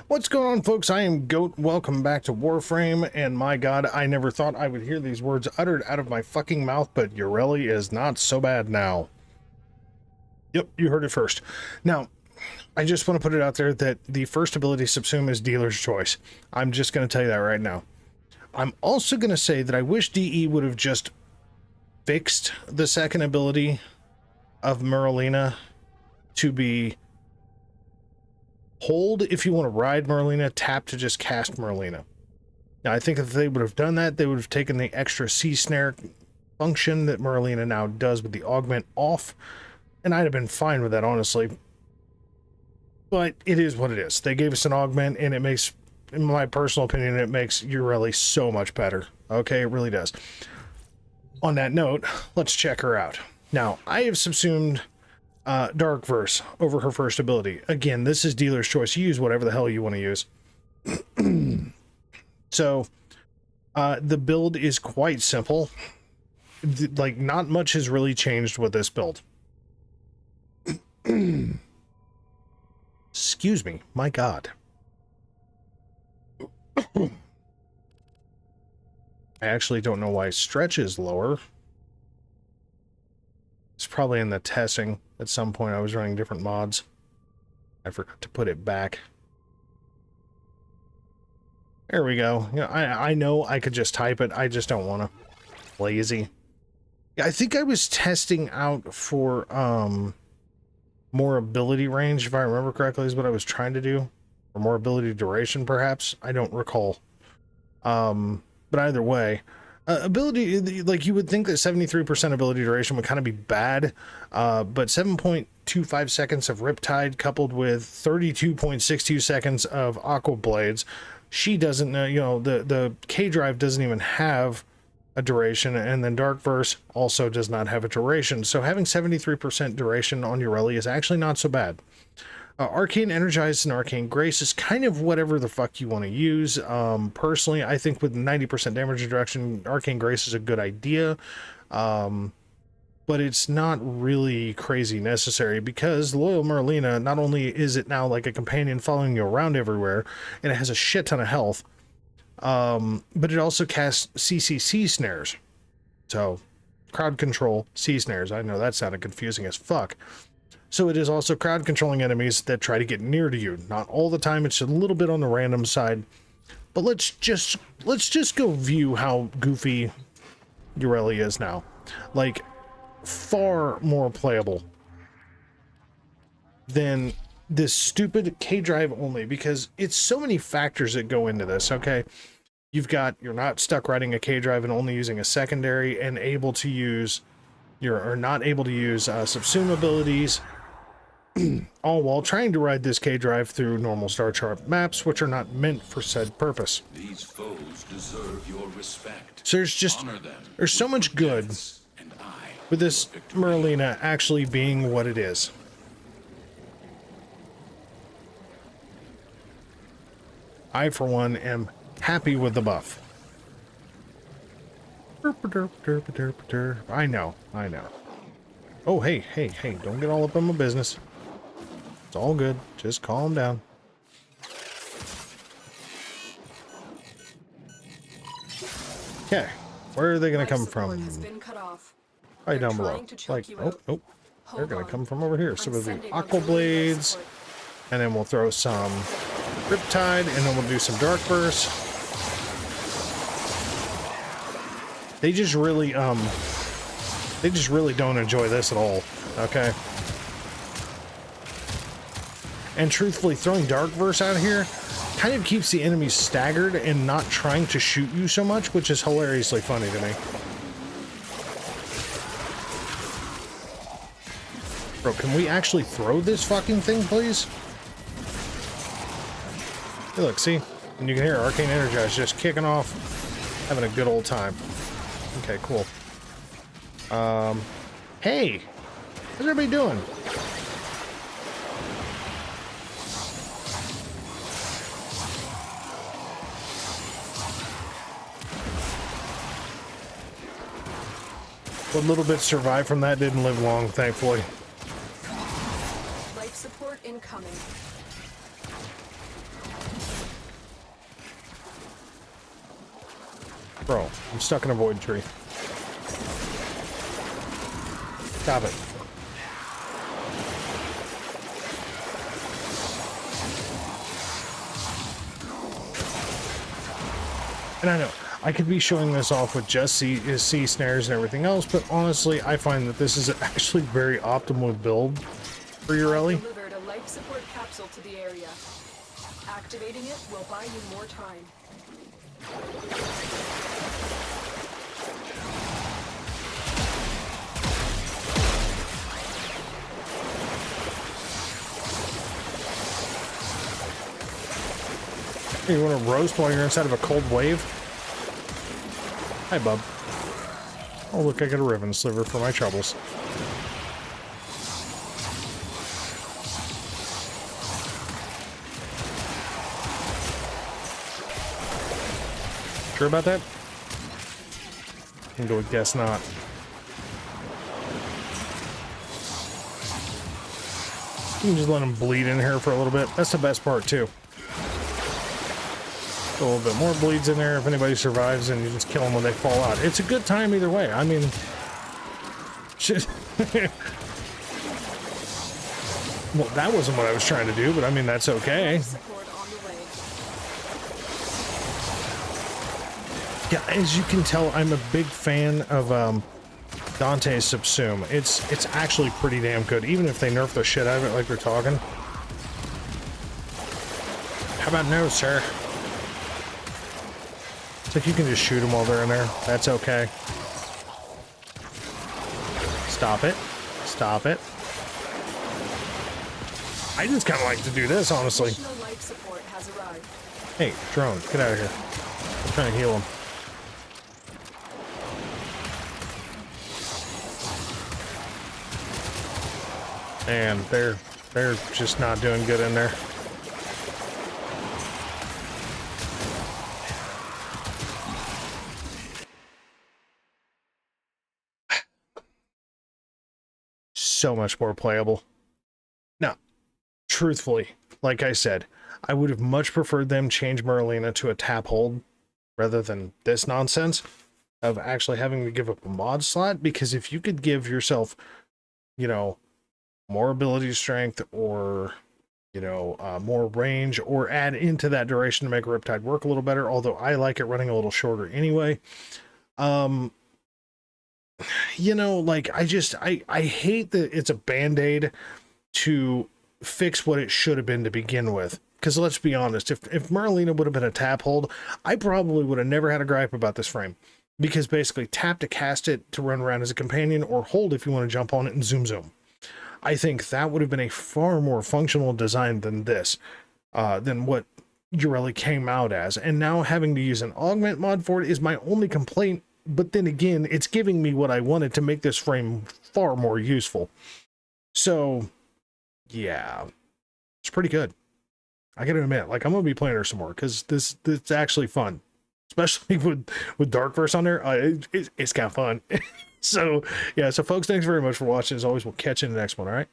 What's going on, folks? I am Goat. Welcome back to Warframe, and my god, I never thought I would hear these words uttered out of my fucking mouth, but Yareli is not so bad now. Yep, you heard it first. Now, I just want to put it out there that the first ability subsume is dealer's choice. I'm just going to tell you that right now. I'm also going to say that I wish DE would have just fixed the second ability of Merlina to be hold if you want to ride Merlina, tap to just cast Merlina. Now, I think if they would have done that, they would have taken the extra C snare function that Merlina now does with the augment off, and I'd have been fine with that, honestly. But it is what it is. They gave us an augment, and it makes, in my personal opinion, it makes Yareli so much better. Okay, it really does. On that note, let's check her out. Now, I have subsumed Dark Verse over her first ability. Again, this is dealer's choice. You use whatever the hell you want to use. So, the build is quite simple. Like, not much has really changed with this build. Excuse me, my god. I actually don't know why stretch is lower. It's probably in the testing. At some point I was running different mods. I forgot to put it back. There we go. You know, I know I could just type it. I just don't want to. Lazy. Yeah, I think I was testing out for more ability range, if I remember correctly, is what I was trying to do. Or more ability duration, perhaps. I don't recall. But either way, ability, like, you would think that 73% ability duration would kind of be bad, but 7.25 seconds of Riptide coupled with 32.62 seconds of Aqua Blades, she doesn't know, you know, the K drive doesn't even have a duration, and then Dark Verse also does not have a duration, so having 73% duration on Yareli is actually not so bad. Arcane Energized and Arcane Grace is kind of whatever the fuck you want to use. Personally, I think with 90% damage reduction, Arcane Grace is a good idea. But it's not really crazy necessary because Loyal Merlina, not only is it now like a companion following you around everywhere, and it has a shit ton of health, but it also casts CCC snares. So, crowd control, C snares. I know that sounded confusing as fuck. So it is also crowd controlling enemies that try to get near to you. Not all the time, it's a little bit on the random side. But let's just go view how goofy Yareli is now. Like, far more playable than this stupid K drive only, because it's so many factors that go into this, okay? You're not stuck riding a K drive and only using a secondary and able to use not able to use subsume abilities, all while trying to ride this K drive through normal Star Chart maps, which are not meant for said purpose. These foes deserve your respect. So there's so much good with this Merlina actually being what it is. I, for one, am happy with the buff. I know. Oh, hey, don't get all up in my business. It's all good. Just calm down. Okay, where are they going to come from? Right down below. Like, oh, they're going to come from over here. So we'll do Aqua Blades, and then we'll throw some Riptide, and then we'll do some Dark Verse. They just really don't enjoy this at all, okay? And truthfully, throwing Dark Verse out here kind of keeps the enemies staggered and not trying to shoot you so much, which is hilariously funny to me. Bro, can we actually throw this fucking thing, please? Hey, look, see? And you can hear Arcane Energize just kicking off, having a good old time. Okay, cool. Hey! How's everybody doing? What little bit survived from that didn't live long, thankfully. Life support incoming. Bro, I'm stuck in a void tree. Stop it. And I know, I could be showing this off with just C snares and everything else, but honestly, I find that this is actually very optimal build for Yareli. Delivered a life support capsule to the area. Activating it will buy you more time. Hey, you want to roast while you're inside of a cold wave? Hi, bub. Oh, look, I got a ribbon sliver for my troubles. Sure about that? I'm going to guess not. You can just let them bleed in here for a little bit. That's the best part, too. A little bit more bleeds in there if anybody survives, and you just kill them when they fall out. It's a good time either way. I mean, shit. Well, that wasn't what I was trying to do, but I mean, that's okay. Yeah, as you can tell, I'm a big fan of Dante's Subsume. It's actually pretty damn good, even if they nerf the shit out of it like they're talking. How about no, sir? Like you can just shoot them while they're in there. That's okay. Stop it. Stop it. I just kind of like to do this, honestly. Life support has arrived. Hey, drone, get out of here. I'm trying to heal him. And they're just not doing good in there. So much more playable. Now, truthfully, like I said, I would have much preferred them change Merlina to a tap hold rather than this nonsense of actually having to give up a mod slot, because if you could give yourself, you know, more ability strength or, you know, more range, or add into that duration to make Riptide work a little better, although I like it running a little shorter anyway. You know, like, I hate that it's a band-aid to fix what it should have been to begin with. Because let's be honest, if Merlina would have been a tap hold, I probably would have never had a gripe about this frame. Because basically, tap to cast it to run around as a companion, or hold if you want to jump on it and zoom zoom. I think that would have been a far more functional design than this, than what Yareli came out as. And now having to use an augment mod for it is my only complaint. But then again, it's giving me what I wanted to make this frame far more useful. So, yeah, it's pretty good. I gotta admit, like, I'm gonna be playing her some more because it's actually fun, especially with Darkverse on there. It's kind of fun. So, yeah. So, folks, thanks very much for watching. As always, we'll catch you in the next one. All right.